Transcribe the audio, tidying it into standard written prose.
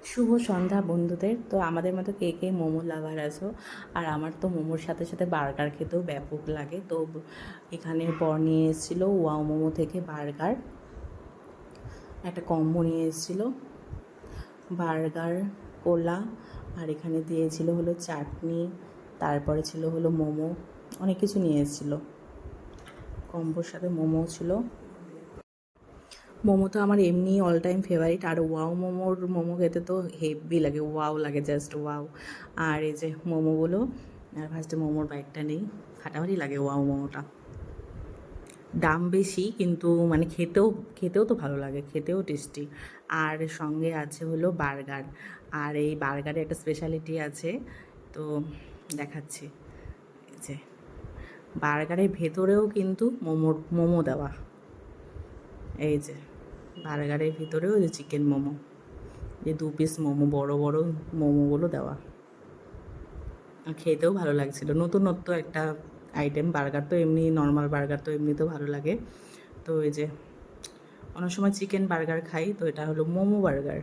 শুভ সন্ধ্যা বন্ধুদের। তো আমাদের মতো কে কে মোমো লাভার আছো? আর আমার তো মোমোর সাথে সাথে বার্গার খেতেও ব্যাপক লাগে। তো এখানে বর নিয়ে এসেছিলো ওয়াও মোমো থেকে বার্গার, একটা কম্বো নিয়ে এসেছিলো বার্গার, কোলা, আর এখানে দিয়েছিল হলো চাটনি, তারপরে ছিল হলো মোমো, অনেক কিছু নিয়ে এসেছিলো। কম্বোর সাথে মোমো ছিল। মোমো তো আমার এমনি অল টাইম ফেভারিট, আর ওয়াও মোমো খেতে তো হেভি লাগে, ওয়াও লাগে, জাস্ট ওয়াও। আর এই যে মোমোগুলো, আর ফার্স্টে মোমোর বাইকটা নেই, ফাটাফাটি লাগে ওয়াও মোমোটা। দাম বেশি কিন্তু মানে খেতেও খেতেও তো ভালো লাগে, খেতেও টেস্টি। আর সঙ্গে আছে হলো বার্গার, আর এই বার্গারে একটা স্পেশালিটি আছে, তো দেখাচ্ছি। এই যে বার্গারের ভেতরেও কিন্তু মোমো দেওয়া, এই যে বার্গারের ভিতরেও যে চিকেন মোমো, যে 2 পিস মোমো, বড় বড় মোমোগুলো দেওয়া। খেতেও ভালো লাগছিল, নতুনত্ব একটা আইটেম। বার্গার তো এমনি নর্মাল বার্গার তো এমনিতেও ভালো লাগে। তো এই যে অনেক সময় চিকেন বার্গার খাই, তো এটা হলো মোমো বার্গার।